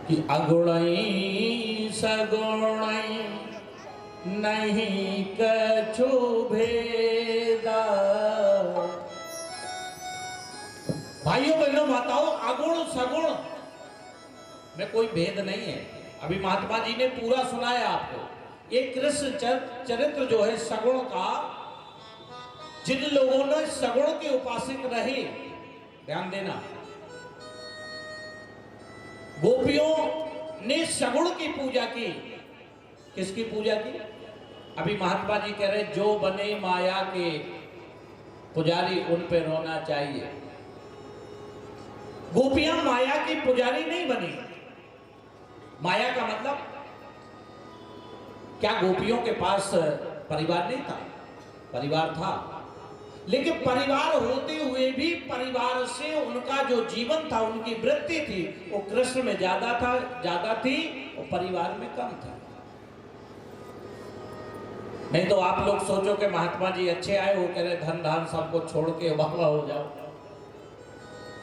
कि अगुणई सगुणई नहीं कछु भेदा। भाइयों बहनों माताओं, अगुण सगुण में कोई भेद नहीं है। अभी महात्मा जी ने पूरा सुनाया आपको। ये कृष्ण चरित्र जो है सगुण का, जिन लोगों ने सगुण के उपासक रहे, ध्यान देना, गोपियों ने सगुण की पूजा की। किसकी पूजा की? अभी महात्मा जी कह रहे जो बने माया के पुजारी उन पे रोना चाहिए। गोपियां माया की पुजारी नहीं बनी। माया का मतलब क्या? गोपियों के पास परिवार नहीं था? परिवार था, लेकिन परिवार होते हुए भी परिवार से उनका जो जीवन था, उनकी वृत्ति थी, वो कृष्ण में ज्यादा थी और परिवार में कम था। नहीं तो आप लोग सोचो कि महात्मा जी अच्छे आए, वो कह रहे धन धान सबको छोड़ के बाबा हो जाओ।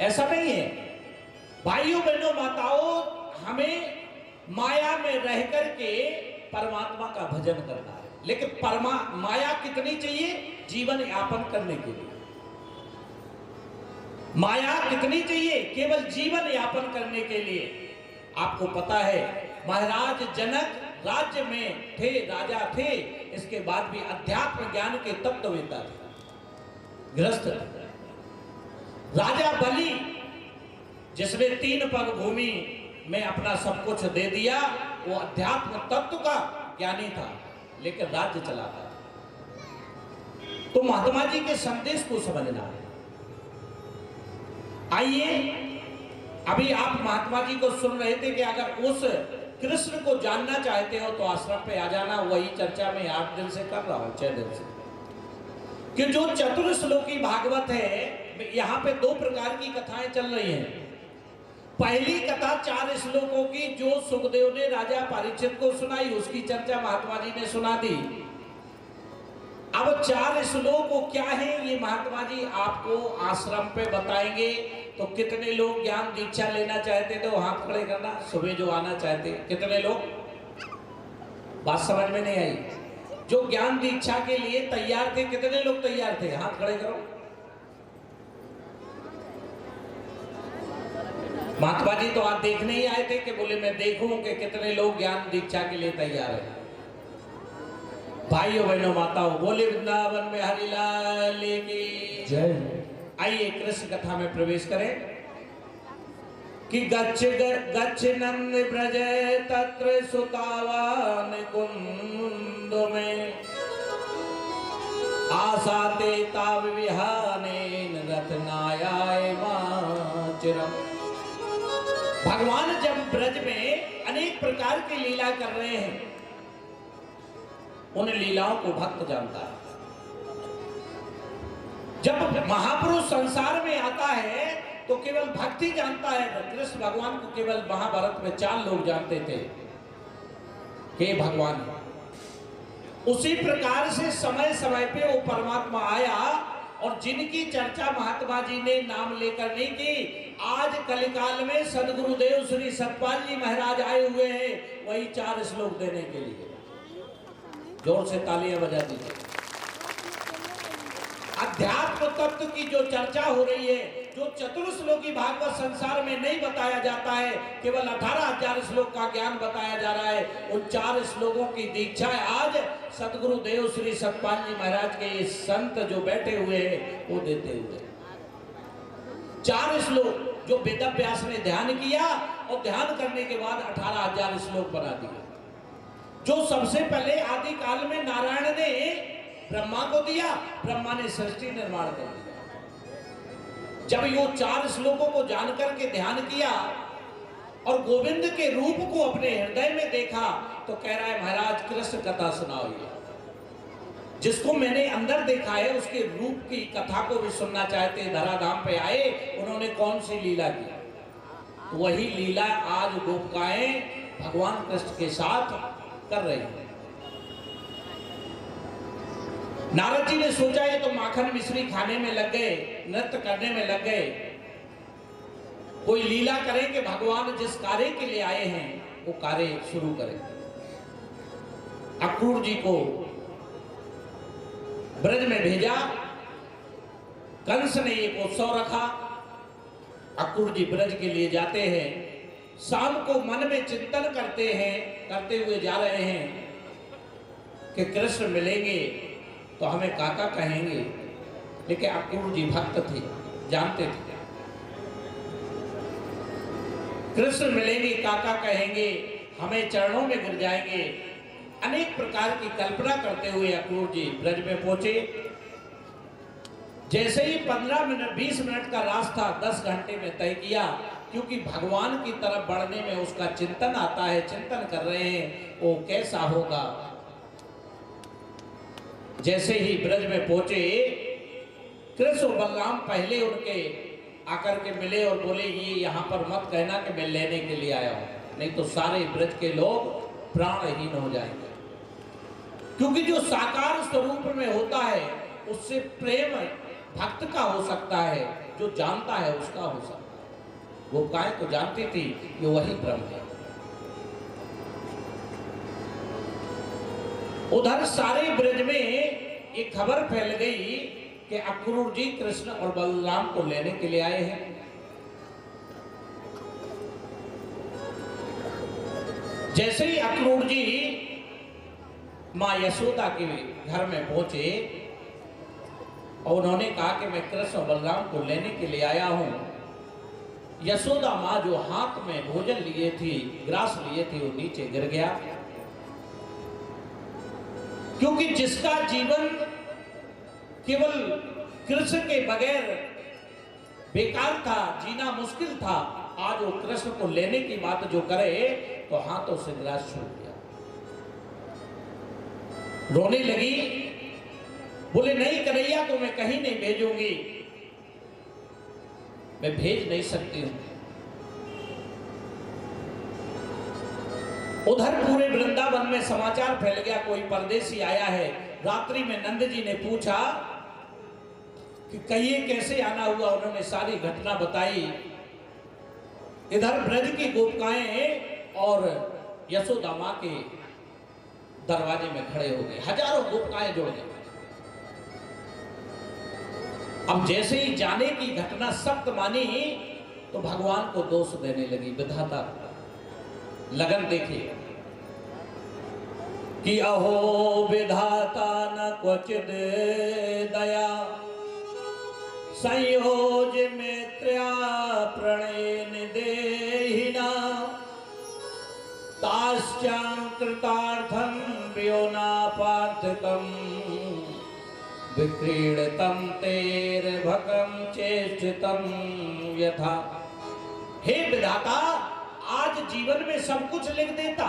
ऐसा नहीं है भाइयों बहनों माताओं, हमें माया में रह करके परमात्मा का भजन करना है। लेकिन माया कितनी चाहिए? जीवन यापन करने के लिए। माया कितनी चाहिए? केवल जीवन यापन करने के लिए। आपको पता है महाराज जनक राज्य में थे, राजा थे, इसके बाद भी अध्यात्म ज्ञान के तत्ववेता थे, गृहस्थ थे। राजा बलि जिसने 3 पग भूमि में अपना सब कुछ दे दिया, वो अध्यात्म तत्व का ज्ञानी था, लेकिन राज्य चलाता था। तो महात्मा जी के संदेश को समझना है। आइए, अभी आप महात्मा जी को सुन रहे थे कि अगर उस कृष्ण को जानना चाहते हो तो आश्रम पे आ जाना। वही चर्चा में 8 दिन से कर रहा हूं, 6 दिन से, कि जो चतुर्श्लोकी भागवत है, यहाँ पे 2 प्रकार की कथाएं चल रही हैं। पहली कथा 4 श्लोकों की जो सुखदेव ने राजा परीक्षित को सुनाई, उसकी चर्चा महात्मा जी ने सुना दी। अब 4 श्लोक क्या है ये महात्मा जी आपको आश्रम पे बताएंगे। तो कितने लोग ज्ञान दीक्षा लेना चाहते थे? हाथ खड़े करना। सुबह जो आना चाहते, कितने लोग? बात समझ में नहीं आई। जो ज्ञान दीक्षा के लिए तैयार थे, कितने लोग तैयार थे? हाथ खड़े करो। महात्मा जी तो आप देखने ही आए थे कि बोले मैं देखूं कि कितने लोग ज्ञान दीक्षा के लिए तैयार है। भाइयों बहनों माताओं, बोले वृंदावन में हरिलाल की जय। आइए कृष्ण कथा में प्रवेश करें कि गच्छ नंद ब्रज तत्र सुतावान कुंद में आसाते ताव विहानेन रत्नायाय माचिरम। भगवान जब ब्रज में अनेक प्रकार की लीला कर रहे हैं, उन लीलाओं को भक्त जानता है। जब महापुरुष संसार में आता है तो केवल भक्ति जानता है। कृष्ण भगवान को केवल महाभारत में 4 लोग जानते थे हे भगवान। उसी प्रकार से समय समय पे वो परमात्मा आया, और जिनकी चर्चा महात्मा जी ने नाम लेकर नहीं की, आज कलिकाल में सदगुरुदेव श्री सतपाल जी महाराज आए हुए हैं वही 4 श्लोक देने के लिए। जोर से तालियां बजा दीजिए। अध्यात्म तत्व की जो चर्चा हो रही है, जो चतुर्श्लोकी भागवत संसार में नहीं बताया जाता है, केवल 18,000 श्लोक का ज्ञान बताया जा रहा है। उन 4 श्लोकों की दीक्षा आज सदगुरुदेव श्री सतपाल जी महाराज के ये संत जो बैठे हुए हैं वो देते हुए 4 श्लोक जो वेद व्यास ने ध्यान किया, और ध्यान करने के बाद 18,000 श्लोक बना दिए। जो सबसे पहले आदि काल में नारायण ने ब्रह्मा को दिया, ब्रह्मा ने सृष्टि निर्माण कर दिया। जब ये 4 श्लोकों को जानकर के ध्यान किया और गोविंद के रूप को अपने हृदय में देखा, तो कह रहा है महाराज कृष्ण कथा सुनाओ। ये जिसको मैंने अंदर देखा है उसके रूप की कथा को भी सुनना चाहते। धराधाम पे आए, उन्होंने कौन सी लीला की? वही लीला आज गोपिकाएं भगवान कृष्ण के साथ कर रही है। नारद जी ने सोचा ये तो माखन मिश्री खाने में लग गए, नृत्य करने में लग गए, कोई लीला करें कि भगवान जिस कार्य के लिए आए हैं वो कार्य शुरू करें। अक्रूर जी को ब्रज में भेजा, कंस ने एक उत्सव रखा। अक्रूर जी ब्रज के लिए जाते हैं, शाम को मन में चिंतन करते हुए जा रहे हैं कि कृष्ण मिलेंगे तो हमें काका कहेंगे, लेकिन अक्रूर जी भक्त थे, जानते थे कृष्ण मिलेंगे काका कहेंगे, हमें चरणों में गिर जाएंगे। अनेक प्रकार की कल्पना करते हुए अक्रूर जी ब्रज में पहुंचे। जैसे ही 15 मिनट 20 मिनट का रास्ता 10 घंटे में तय किया, क्योंकि भगवान की तरफ बढ़ने में उसका चिंतन आता है, चिंतन कर रहे हैं वो कैसा होगा। जैसे ही ब्रज में पहुंचे, कृष्ण और बलराम पहले उनके आकर के मिले और बोले ये यहाँ पर मत कहना कि मैं लेने के लिए आया हूं, नहीं तो सारे ब्रज के लोग प्राणहीन हो जाएंगे। क्योंकि जो साकार स्वरूप में होता है उससे प्रेम भक्त का हो सकता है, जो जानता है उसका हो सकता है। वो काय को जानती थी ये वही ब्रह्म है। उधर सारे ब्रज में एक खबर फैल गई कि अक्रूर जी कृष्ण और बलराम को लेने के लिए आए हैं। जैसे ही अक्रूर जी मां यशोदा के घर में पहुंचे और उन्होंने कहा कि मैं कृष्ण और बलराम को लेने के लिए आया हूं, यशोदा मां जो हाथ में भोजन लिए थी, ग्रास लिए थे, वो नीचे गिर गया। क्योंकि जिसका जीवन केवल कृष्ण के बगैर बेकार था, जीना मुश्किल था, आज वो कृष्ण को लेने की बात जो करे तो हाथों से ग्रास छूट गया। रोने लगी, बोले नहीं कन्हैया को मैं कहीं नहीं भेजूंगी, मैं भेज नहीं सकती हूं। उधर पूरे वृंदावन में समाचार फैल गया, कोई परदेसी आया है। रात्रि में नंद जी ने पूछा कि कहिए कैसे आना हुआ, उन्होंने सारी घटना बताई। इधर ब्रज की गोपिकाएं और यशोदा मां के दरवाजे में खड़े हो गए, हजारों गोपिकाएं जुड़ गए। अब जैसे ही जाने की घटना सख्त मानी तो भगवान को दोष देने लगी, विधाता लगन देखिए कि अहो विधाता न क्वचिद दया संयोज मित्र्या प्रणयन देहिना ताश्चां कृतार्थं व्योना पार्थकं विक्रीडतं तेर्भकं चेष्टितं यथा। हे विधाता, आज जीवन में सब कुछ लिख देता,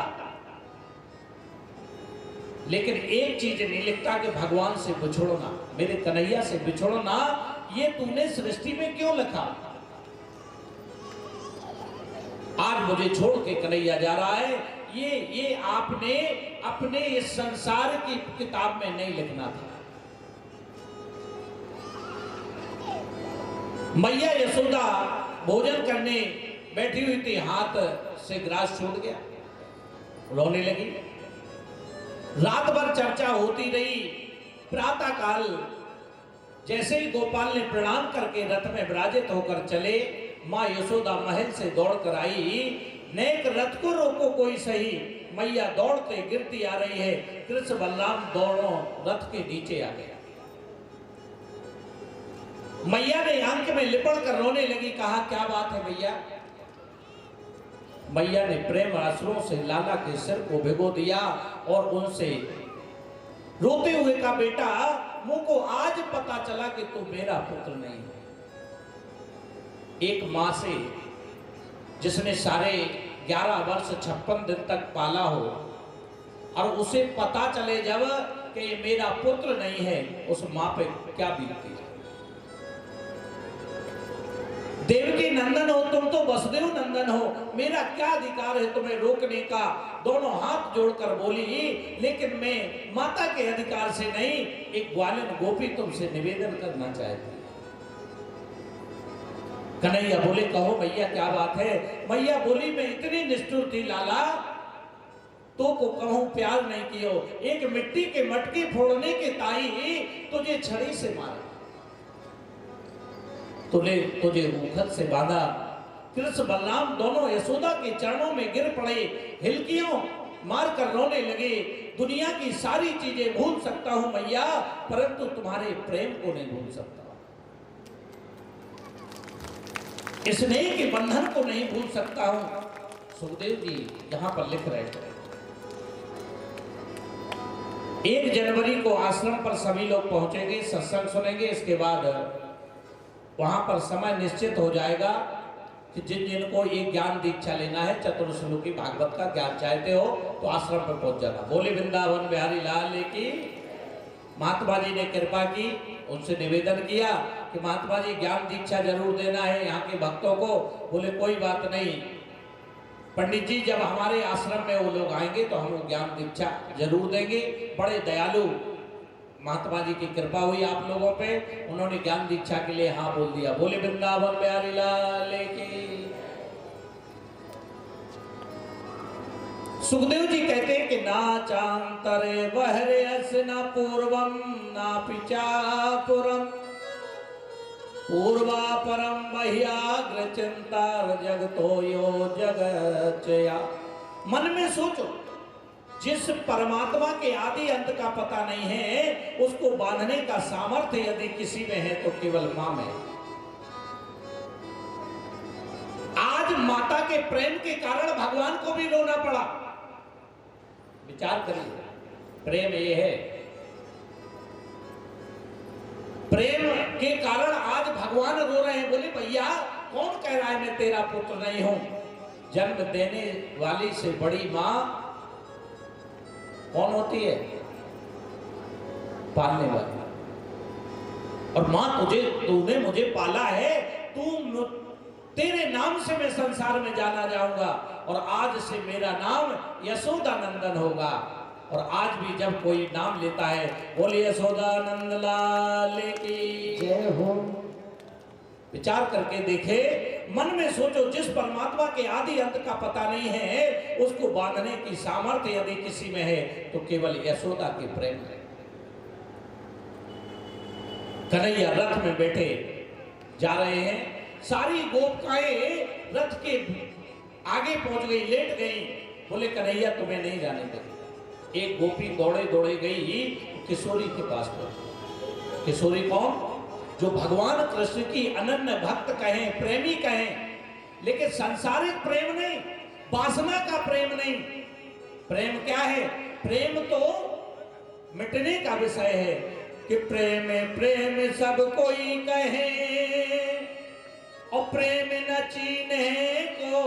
लेकिन एक चीज नहीं लिखता कि भगवान से बिछोड़ना, मेरे कन्हैया से बिछोड़ना। ये तूने सृष्टि में क्यों लिखा? आज मुझे छोड़ के कन्हैया जा रहा है, ये आपने अपने इस संसार की किताब में नहीं लिखना था। मैया यशोदा भोजन करने बैठी हुई थी, हाथ से ग्रास छूट गया, रोने लगी। रात भर चर्चा होती रही। प्रातः काल जैसे ही गोपाल ने प्रणाम करके रथ में विराजित होकर चले, मां यशोदा महल से दौड़कर आई। नेक रथ को रोको कोई सही, मैया दौड़ते गिरती आ रही है। कृष्ण बलराम दोनों रथ के नीचे आ गया। मैया ने आंख में लिपट कर रोने लगी, कहा क्या बात है मैया? मैया ने प्रेम आंसुओं से लाला के सिर को भिगो दिया और उनसे रोते हुए कहा, बेटा मुझको आज पता चला कि तू मेरा पुत्र नहीं है। एक मां से जिसने सारे 11 वर्ष 56 दिन तक पाला हो और उसे पता चले जब कि ये मेरा पुत्र नहीं है, उस मां पे क्या बीतती है। देवकी नंदन हो तुम तो वसुदेव नंदन हो, मेरा क्या अधिकार है तुम्हें रोकने का? दोनों हाथ जोड़कर बोली, लेकिन मैं माता के अधिकार से नहीं, एक ग्वालिन गोपी तुमसे निवेदन करना चाहती। कन्हैया बोले कहो मैया क्या बात है। मैया बोली मैं इतनी निष्ठुर थी लाला, तो को कहूं प्यार नहीं कियो, एक मिट्टी के मटके फोड़ने के ताई तुझे छड़ी से मारा, तुझे मुखत से बांधा। कृष्ण बलराम दोनों यशोदा के चरणों में गिर पड़े, हिलकियों मारकर रोने लगे। दुनिया की सारी चीजें भूल सकता हूं मैया, परंतु तुम्हारे प्रेम को नहीं भूल सकता, स्नेह के बंधन को नहीं भूल सकता हूं। सुखदेव जी यहां पर लिख रहे थे 1 जनवरी को आश्रम पर सभी लोग पहुंचेंगे, सत्संग सुनेंगे। इसके बाद वहां पर समय निश्चित हो जाएगा कि जिन जिनको ये ज्ञान दीक्षा लेना है, चतुर्श्लोकी भागवत का ज्ञान चाहते हो तो आश्रम पर पहुंच जाना। बोले वृंदावन बिहारी लाल की। महात्मा जी ने कृपा की, उनसे निवेदन किया कि महात्मा जी ज्ञान दीक्षा जरूर देना है यहाँ के भक्तों को। बोले कोई बात नहीं पंडित जी, जब हमारे आश्रम में वो लोग आएंगे तो हम ज्ञान दीक्षा जरूर देंगे। बड़े दयालु महात्मा जी की कृपा हुई आप लोगों पे, उन्होंने ज्ञान दीक्षा के लिए हाँ बोल दिया। बोले वृंदावन बिहारी लाल की। सुखदेव जी कहते हैं कि ना चांतरे बहरे अस न पूर्वम ना पिचापुरम पूर्वा परम बह्याग्र चिंता जगतो यो जगचया। मन में सोचो, जिस परमात्मा के आदि अंत का पता नहीं है, उसको बांधने का सामर्थ्य यदि किसी में है तो केवल मां में। आज माता के प्रेम के कारण भगवान को भी रोना पड़ा। विचार करिए, प्रेम ये है, प्रेम के कारण आज भगवान रो रहे हैं। बोले भैया कौन कह रहा है मैं तेरा पुत्र नहीं हूं। जन्म देने वाली से बड़ी मां कौन होती है? पालने वाली। और मां तूने मुझे पाला है, तेरे नाम से मैं संसार में जाना जाऊंगा और आज से मेरा नाम यशोदा नंदन होगा। और आज भी जब कोई नाम लेता है, बोले यशोदा नंद लाल की जय हो। विचार करके देखे, मन में सोचो, जिस परमात्मा के आदि अंत का पता नहीं है, उसको बांधने की सामर्थ्य यदि किसी में है तो केवल यशोदा के प्रेम है। कन्हैया रथ में बैठे जा रहे हैं, सारी गोपिकाएं रथ के आगे पहुंच गई, लेट गई। बोले कन्हैया तुम्हें नहीं जाने देंगे। एक गोपी दौड़े दौड़े गई किशोरी के पास पर। किशोरी कौन? जो भगवान कृष्ण की अनन्य भक्त कहें, प्रेमी कहें, लेकिन सांसारिक प्रेम नहीं, वासना का प्रेम नहीं। प्रेम क्या है? प्रेम तो मिटने का विषय है कि प्रेम प्रेम सब कोई कहे और प्रेम न चीने को,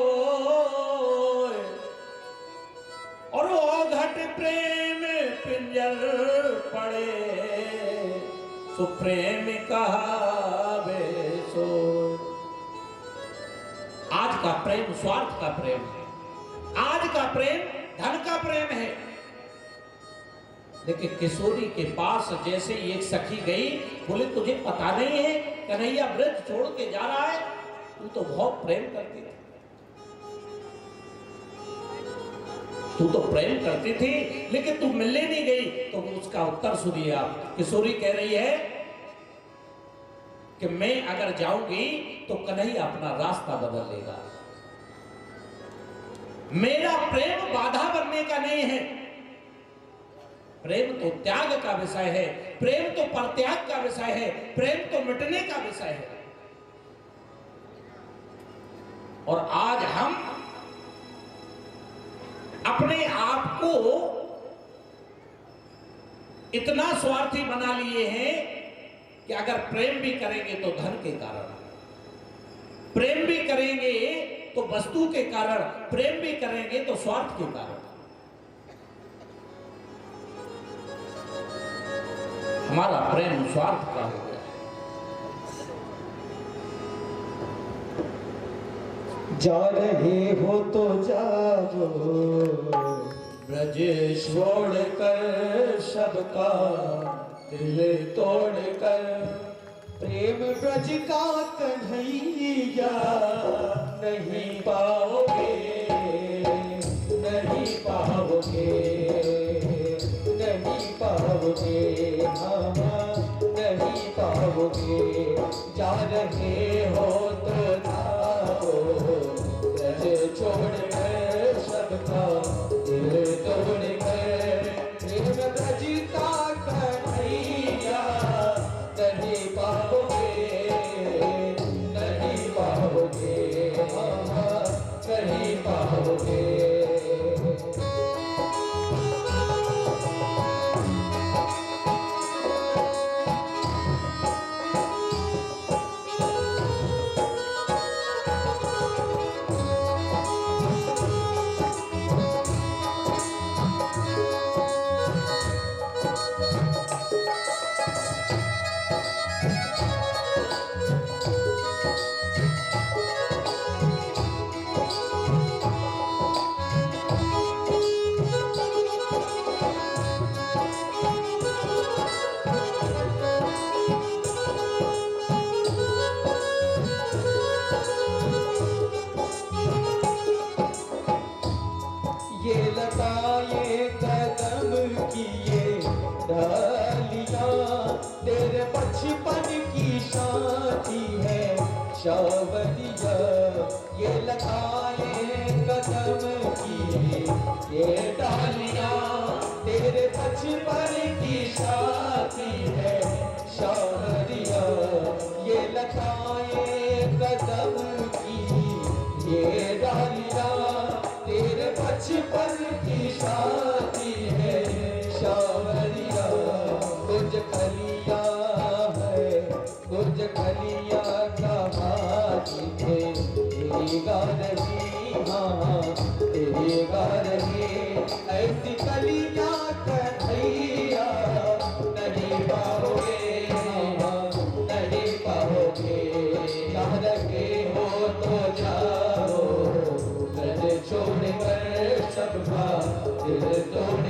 और वो घट प्रेम पिंजर पड़े सुप्रेम कहावे सो। आज का प्रेम स्वार्थ का प्रेम है, आज का प्रेम धन का प्रेम है। लेकिन किशोरी के पास जैसे ही एक सखी गई, बोले तुझे पता नहीं है कन्हैया ब्रज छोड़ के जा रहा है, तू तो बहुत प्रेम करती थी, तू तो प्रेम करती थी, लेकिन तू मिलने नहीं गई। तो उसका उत्तर सुनिए आप। किशोरी कह रही है कि मैं अगर जाऊंगी तो कन्हैया अपना रास्ता बदल लेगा। मेरा प्रेम बाधा बनने का नहीं है, प्रेम तो त्याग का विषय है, प्रेम तो परित्याग का विषय है, प्रेम तो मिटने का विषय है। और आज हम अपने आप को इतना स्वार्थी बना लिए हैं कि अगर प्रेम भी करेंगे तो धन के कारण, प्रेम भी करेंगे तो वस्तु के कारण, प्रेम भी करेंगे तो स्वार्थ के कारण। हमारा प्रेम स्वार्थ का हो गया। जा रहे हो तो जाओ ब्रज छोड़ कर सबका दिल तोड़ कर, प्रेम ब्रज का कन्हैया नहीं पाओगे, नहीं पाओगे, नहीं पाओगे, हाँ नहीं पाओगे। जा रहे हो तो जाओ, ब्रज छोड़ कर सबका दिल तोड़ कर। प्रेम ब्रज का कन्हैया नहीं पाओगे, नहीं पाओगे, हाँ नहीं पाओगे। ये लगाए कदम किए डालियां, तेरे बचपन की शादी है शावरिया। ये लगाए कदम किए ये डालियां, तेरे बचपन की शादी है शावरिया। ये लगाए कदम की ये डालियां, तेरे बचपन की शादी है शावरिया। कुछ खलिया है, कुछ खलिया कहानी थे तेरी गा रही, हाँ तेरी गा रही। ऐसी कलिया कन्हैया नहीं पाओगे, हाँ नहीं पाओगे। जा रहे हो तो जाओ, ब्रज छोड़ कर सबका दिल तोड़